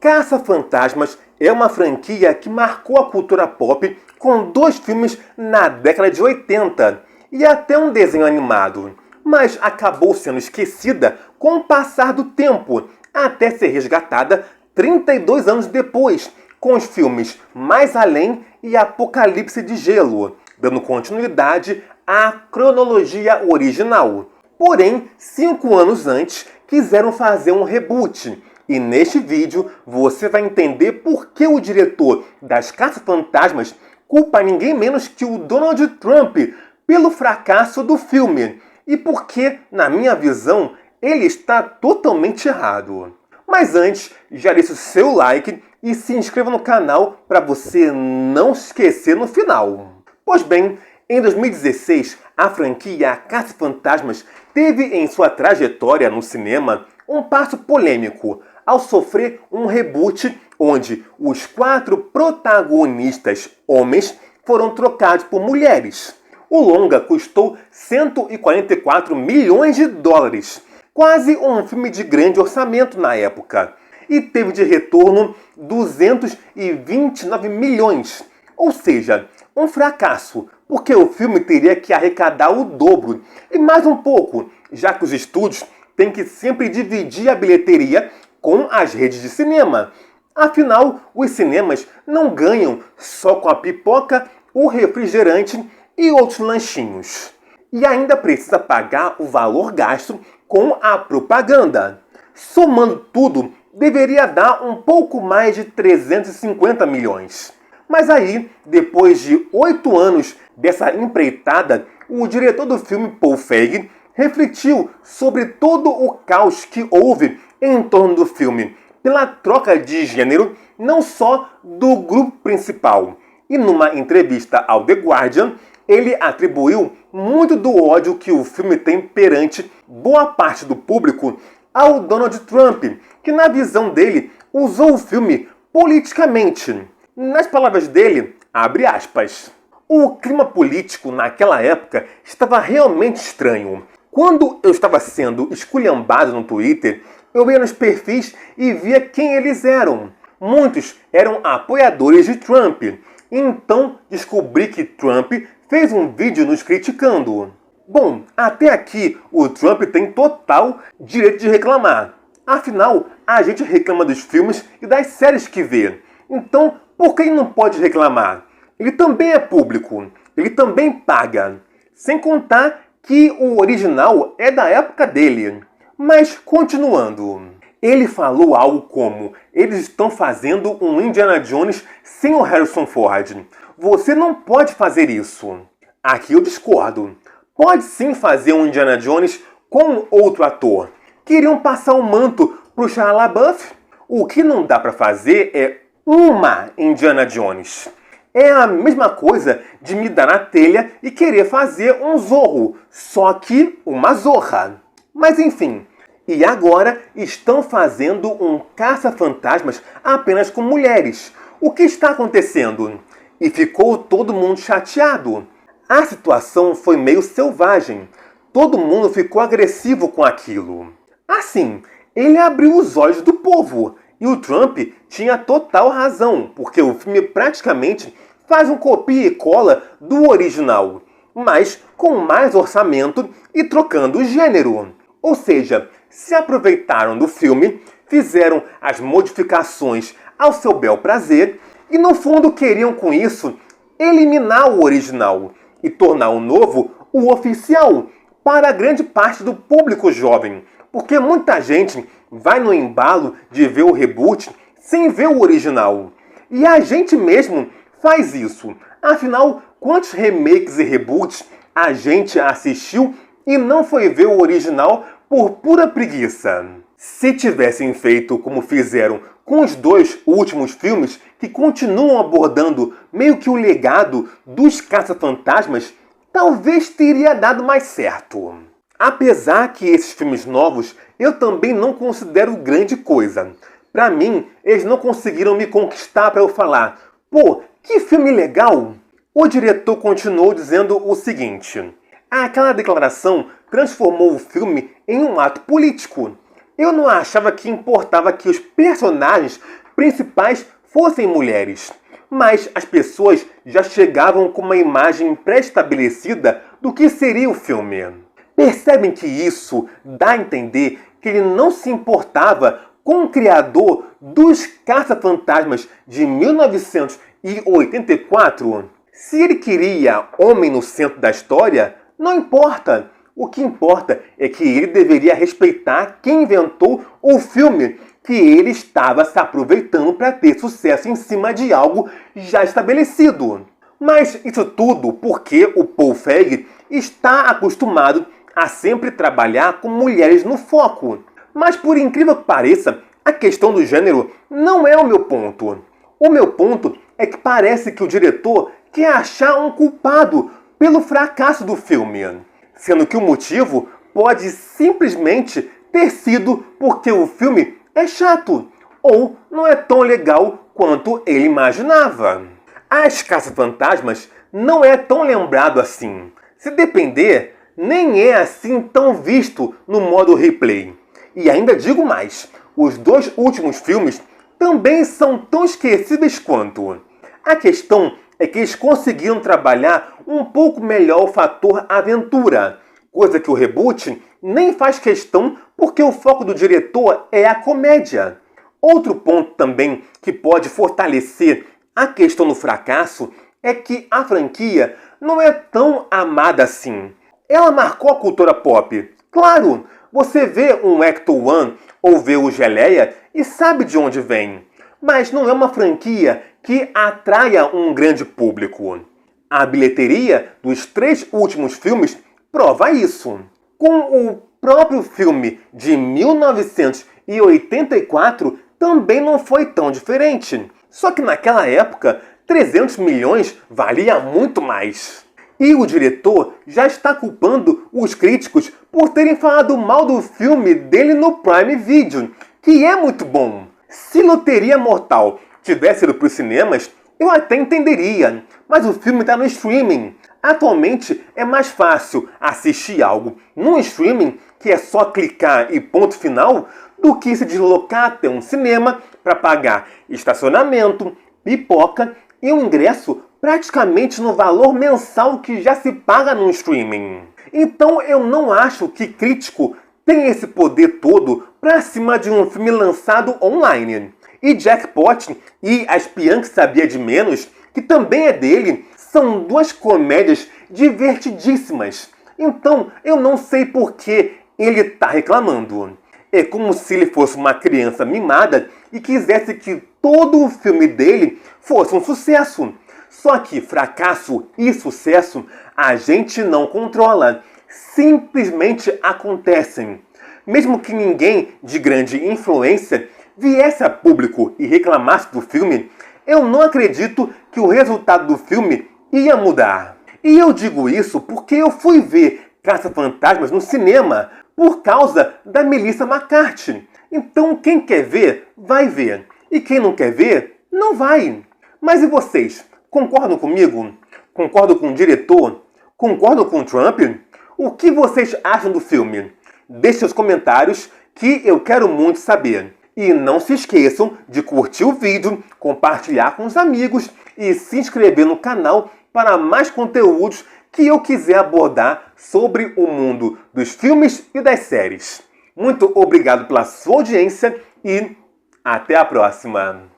Caça-Fantasmas é uma franquia que marcou a cultura pop com 2 filmes na década de 80 e até um desenho animado, mas acabou sendo esquecida com o passar do tempo, até ser resgatada 32 anos depois, com os filmes Mais Além e Apocalipse de Gelo, dando continuidade à cronologia original. Porém, 5 anos antes, quiseram fazer um reboot. E neste vídeo você vai entender por que o diretor das Caça-Fantasmas culpa ninguém menos que o Donald Trump pelo fracasso do filme. E por que, na minha visão, ele está totalmente errado. Mas antes, já deixe o seu like e se inscreva no canal para você não se esquecer no final. Pois bem, em 2016, a franquia Caça-Fantasmas teve em sua trajetória no cinema um passo polêmico ao sofrer um reboot onde os 4 protagonistas homens foram trocados por mulheres. O longa custou 144 milhões de dólares, quase um filme de grande orçamento na época, e teve de retorno 229 milhões, ou seja, um fracasso, porque o filme teria que arrecadar o dobro e mais um pouco, já que os estúdios têm que sempre dividir a bilheteria com as redes de cinema. Afinal, os cinemas não ganham só com a pipoca, o refrigerante e outros lanchinhos. E ainda precisa pagar o valor gasto com a propaganda. Somando tudo, deveria dar um pouco mais de 350 milhões. Mas aí, depois de 8 anos dessa empreitada, o diretor do filme, Paul Feig, refletiu sobre todo o caos que houve em torno do filme, pela troca de gênero não só do grupo principal. E numa entrevista ao The Guardian, ele atribuiu muito do ódio que o filme tem perante boa parte do público ao Donald Trump, que na visão dele usou o filme politicamente. Nas palavras dele, abre aspas, o clima político naquela época estava realmente estranho. Quando eu estava sendo esculhambado no Twitter, eu ia nos perfis e via quem eles eram. Muitos eram apoiadores de Trump. Então descobri que Trump fez um vídeo nos criticando. Bom, até aqui o Trump tem total direito de reclamar. Afinal, a gente reclama dos filmes e das séries que vê. Então, por que ele não pode reclamar? Ele também é público, ele também paga. Sem contar que o original é da época dele. Mas, continuando, ele falou algo como: eles estão fazendo um Indiana Jones sem o Harrison Ford. Você não pode fazer isso. Aqui eu discordo. Pode sim fazer um Indiana Jones com outro ator. Queriam passar o manto pro Shia LaBeouf? O que não dá para fazer é uma Indiana Jones. É a mesma coisa de me dar na telha e querer fazer um Zorro, só que uma zorra. Mas enfim, e agora estão fazendo um Caça-Fantasmas apenas com mulheres. O que está acontecendo? E ficou todo mundo chateado. A situação foi meio selvagem. Todo mundo ficou agressivo com aquilo. Assim, ele abriu os olhos do povo. E o Trump tinha total razão, porque o filme praticamente faz um copia e cola do original, mas com mais orçamento e trocando o gênero. Ou seja, se aproveitaram do filme, fizeram as modificações ao seu bel prazer e no fundo queriam com isso eliminar o original e tornar o novo o oficial para grande parte do público jovem, porque muita gente vai no embalo de ver o reboot sem ver o original. E a gente mesmo faz isso. Afinal, quantos remakes e reboots a gente assistiu e não foi ver o original por pura preguiça? Se tivessem feito como fizeram com os 2 últimos filmes, que continuam abordando meio que o legado dos Caça-Fantasmas, talvez teria dado mais certo. Apesar que esses filmes novos eu também não considero grande coisa. Pra mim, eles não conseguiram me conquistar para eu falar: pô, que filme legal! O diretor continuou dizendo o seguinte: aquela declaração transformou o filme em um ato político. Eu não achava que importava que os personagens principais fossem mulheres. Mas as pessoas já chegavam com uma imagem pré-estabelecida do que seria o filme. Percebem que isso dá a entender que ele não se importava com o criador dos Caça-Fantasmas de 1984? Se ele queria homem no centro da história, não importa. O que importa é que ele deveria respeitar quem inventou o filme, que ele estava se aproveitando para ter sucesso em cima de algo já estabelecido. Mas isso tudo porque o Paul Feig está acostumado a sempre trabalhar com mulheres no foco. Mas por incrível que pareça, a questão do gênero não é o meu ponto. O meu ponto é que parece que o diretor quer achar um culpado pelo fracasso do filme, sendo que o motivo pode simplesmente ter sido porque o filme é chato ou não é tão legal quanto ele imaginava. As Caça-Fantasmas não é tão lembrado assim. Se depender, nem é assim tão visto no modo replay. E ainda digo mais, os dois últimos filmes também são tão esquecíveis quanto. A questão é que eles conseguiram trabalhar um pouco melhor o fator aventura, coisa que o reboot nem faz questão porque o foco do diretor é a comédia. Outro ponto também que pode fortalecer a questão do fracasso é que a franquia não é tão amada assim. Ela marcou a cultura pop. Claro, você vê um Ecto One ou vê o Geleia e sabe de onde vem. Mas não é uma franquia que atraia um grande público. A bilheteria dos 3 últimos filmes prova isso. Com o próprio filme de 1984 também não foi tão diferente. Só que naquela época, 300 milhões valia muito mais. E o diretor já está culpando os críticos por terem falado mal do filme dele no Prime Video, que é muito bom. Se Loteria Mortal tivesse ido para os cinemas, eu até entenderia, mas o filme está no streaming. Atualmente é mais fácil assistir algo num streaming, que é só clicar e ponto final, do que se deslocar até um cinema para pagar estacionamento, pipoca e um ingresso praticamente no valor mensal que já se paga no streaming. Então eu não acho que crítico tem esse poder todo para cima de um filme lançado online. E Jackpot e A Espiã que Sabia de Menos, que também é dele, são 2 comédias divertidíssimas. Então eu não sei por que ele está reclamando. É como se ele fosse uma criança mimada e quisesse que todo o filme dele fosse um sucesso. Só que fracasso e sucesso a gente não controla. Simplesmente acontecem. Mesmo que ninguém de grande influência viesse a público e reclamasse do filme, eu não acredito que o resultado do filme ia mudar. E eu digo isso porque eu fui ver Caça-Fantasmas no cinema por causa da Melissa McCarthy. Então quem quer ver, vai ver. E quem não quer ver, não vai. Mas e vocês? Concordam comigo? Concordam com o diretor? Concordam com o Trump? O que vocês acham do filme? Deixe seus comentários que eu quero muito saber. E não se esqueçam de curtir o vídeo, compartilhar com os amigos e se inscrever no canal para mais conteúdos que eu quiser abordar sobre o mundo dos filmes e das séries. Muito obrigado pela sua audiência e até a próxima!